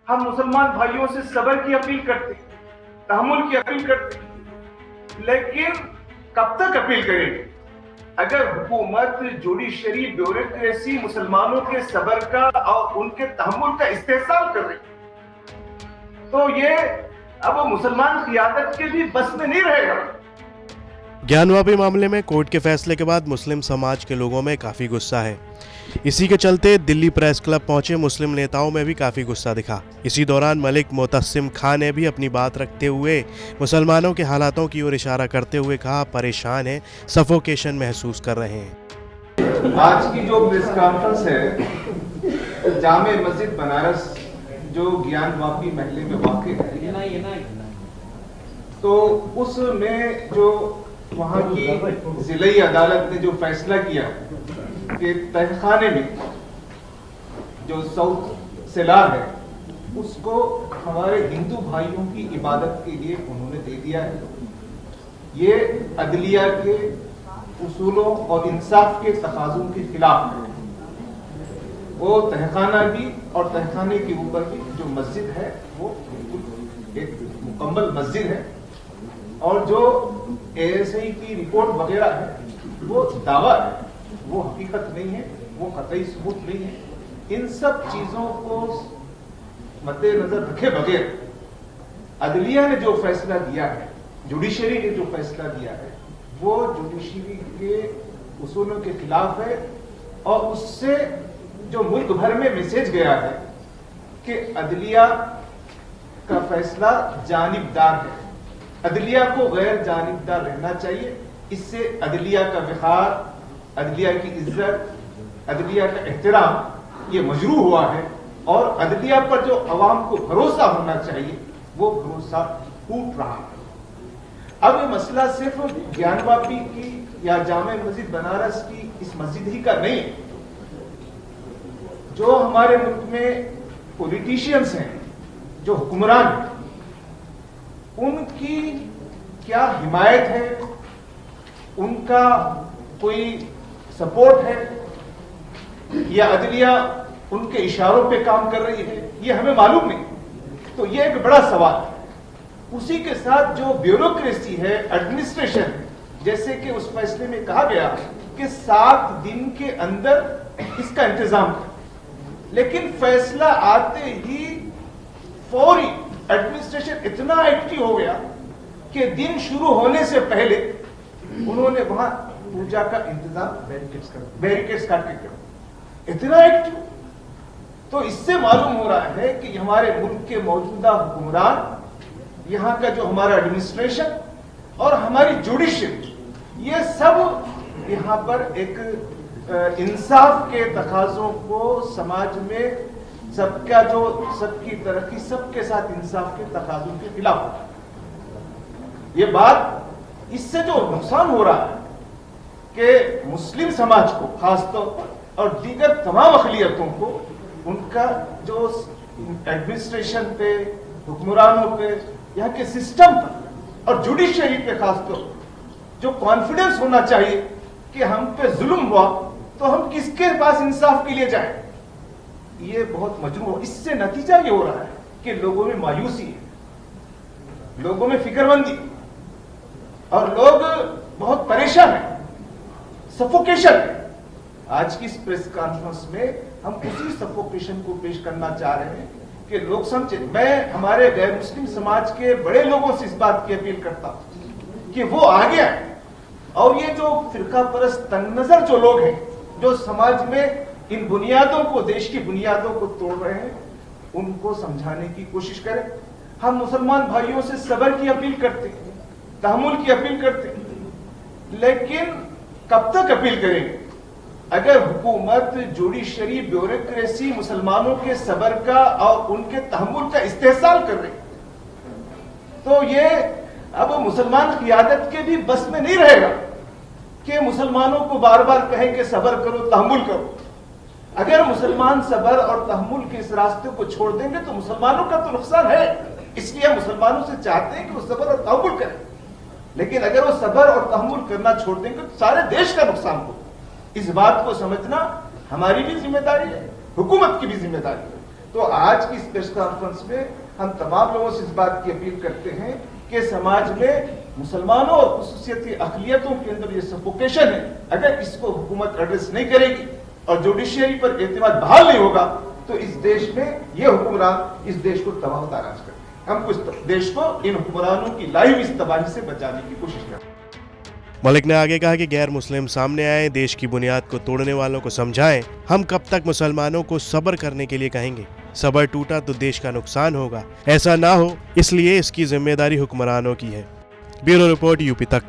हम मुसलमान भाइयों से सब्र की अपील करते हैं, तहम्मुल की अपील करते हैं, लेकिन कब तक अपील करेंगे? अगर हुकूमत जुडिशरी ब्यूरोक्रेसी मुसलमानों के सब्र का और उनके तहम्मुल का इस्तेहसाल कर रही, तो ये अब मुसलमान क़ियादत के भी बस में नहीं रहेगा। ज्ञानवापी मामले में कोर्ट के फैसले के बाद मुस्लिम समाज के लोगों में काफ़ी गुस्सा है। इसी के चलते दिल्ली प्रेस क्लब पहुंचे मुस्लिम नेताओं में भी काफ़ी गुस्सा दिखा। इसी दौरान मलिक मोतसिम खान ने भी अपनी बात रखते हुए मुसलमानों के हालातों की ओर इशारा करते हुए कहा, परेशान हैं, सफोकेशन महसूस कर रहे हैं। आज की जो प्रेस कॉन्फ्रेंस है जामे मस्जिद बनारस जो ज्ञानवापी महल्ले में वाक़ है, तो उसमें जो वहाँ की जिले अदालत ने जो फैसला किया कि तहखाने में जो साउथ सेलार है उसको हमारे हिंदू भाइयों की इबादत के लिए उन्होंने दे दिया है। ये अदलिया के उसूलों और इंसाफ के तकाज़ों के खिलाफ है। वो तहखाना भी और तहखाने के ऊपर भी जो मस्जिद है वो बिल्कुल एक मुकम्मल मस्जिद है, और जो ASI की रिपोर्ट वगैरह है वो दावा है, वो हकीकत नहीं है, वो कतई सबूत नहीं है। इन सब चीजों को मद्देनजर रखे बगैर अदलिया ने जो फैसला दिया है, जुडिशरी ने जो फैसला दिया है, वो जुडिशरी के उसूलों के खिलाफ है, और उससे जो मुल्क भर में मैसेज गया है कि अदलिया का फैसला जानिबदार है, अदलिया को गैर जानिबदार रहना चाहिए। इससे अदलिया का विखार, अदलिया की इज्जत, अदलिया का एहतराम ये मजरू हुआ है, और अदलिया पर जो अवाम को भरोसा होना चाहिए वो भरोसा टूट रहा है। अब ये मसला सिर्फ ज्ञानवापी की या जामे मस्जिद बनारस की इस मस्जिद ही का नहीं है। जो हमारे मुल्क में पॉलिटिशियंस हैं, जो हुक्मरान हैं, उनकी क्या हिमायत है, उनका कोई सपोर्ट है, या अदलिया उनके इशारों पे काम कर रही है, ये हमें मालूम नहीं। तो ये एक बड़ा सवाल है। उसी के साथ जो ब्यूरोक्रेसी है, एडमिनिस्ट्रेशन है, जैसे कि उस फैसले में कहा गया कि 7 दिन के अंदर इसका इंतजाम करें, लेकिन फैसला आते ही फौरी एडमिनिस्ट्रेशन इतना एक्टिव हो गया कि दिन शुरू होने से पहले उन्होंने वहां पूजा का इंतजाम बैरिकेड्स काट के किया, इतना एक्टिव। तो इससे मालूम हो रहा है कि हमारे मुल्क के मौजूदा हुक्मरान, यहाँ का जो हमारा एडमिनिस्ट्रेशन और हमारी जुडिशरी, ये सब यहाँ पर एक इंसाफ के तकाजों को समाज में सबका जो सबकी तरक्की, सबके साथ इंसाफ के तकाजों के खिलाफ। ये बात, इससे जो नुकसान हो रहा है कि मुस्लिम समाज को खासतौर पर और दीगर तमाम अक़लियतों को उनका जो एडमिनिस्ट्रेशन पे, हुक्मरानों पे, यहाँ के सिस्टम पर और जुडिशरी पे खासतौर पर जो कॉन्फिडेंस होना चाहिए कि हम पे जुल्म हुआ तो हम किसके पास इंसाफ के लिए जाएं, ये बहुत मजबूर हो। इससे नतीजा ये हो रहा है कि लोगों में मायूसी है, लोगों में फिक्रमंदी, और लोग बहुत परेशान हैं, सफोकेशन है। आज की इस प्रेस कॉन्फ्रेंस में हम उसी सफोकेशन को पेश करना चाह रहे हैं कि लोग समझे। मैं हमारे गैर मुस्लिम समाज के बड़े लोगों से इस बात की अपील करता हूं कि वो आगे आए, और ये जो फिरका परस्त तंगनजर जो लोग हैं, जो समाज में इन बुनियादों को, देश की बुनियादों को तोड़ रहे हैं, उनको समझाने की कोशिश करें। हम मुसलमान भाइयों से सब्र की अपील करते हैं, तहम्मुल की अपील करते हैं, लेकिन कब तक अपील करेंगे? अगर हुकूमत जुडिशरी ब्यूरोक्रेसी मुसलमानों के सब्र का और उनके तहम्मुल का इस्तेहसाल कर रही, तो ये अब मुसलमान क़ियादत के भी बस में नहीं रहेगा कि मुसलमानों को बार बार कहें कि सब्र करो, तहम्मुल करो। अगर मुसलमान सब्र और तहम्मुल के इस रास्ते को छोड़ देंगे तो मुसलमानों का तो नुकसान है। इसलिए हम मुसलमानों से चाहते हैं कि वो सब्र और तहम्मुल करें, लेकिन अगर वो सब्र और तहम्मुल करना छोड़ देंगे तो सारे देश का नुकसान होगा। इस बात को समझना हमारी भी जिम्मेदारी है, हुकूमत की भी जिम्मेदारी है। तो आज की इस प्रेस कॉन्फ्रेंस में हम तमाम लोगों से इस बात की अपील करते हैं कि समाज में मुसलमानों और खुसूसियती अक़लियतों के अंदर ये सफोकेशन है, अगर इसको हुकूमत एड्रेस नहीं करेगी और जुडिशरी पर एतमाद बहाल नहीं होगा तो इस देश में ये हुक्मरान इस देश को तबाह ताराज करते हैं। हम इस देश को इन हुक्मरानों की लाइव इस तबाही से बचाने की कोशिश करते हैं। मलिक ने आगे कहा कि गैर मुस्लिम सामने आए, देश की बुनियाद को तोड़ने वालों को समझाएं। हम कब तक मुसलमानों को सब्र करने के लिए कहेंगे? सब्र टूटा तो देश का नुकसान होगा। ऐसा ना हो इसलिए इसकी जिम्मेदारी हुक्मरानों की है। ब्यूरो रिपोर्ट यूपी तक।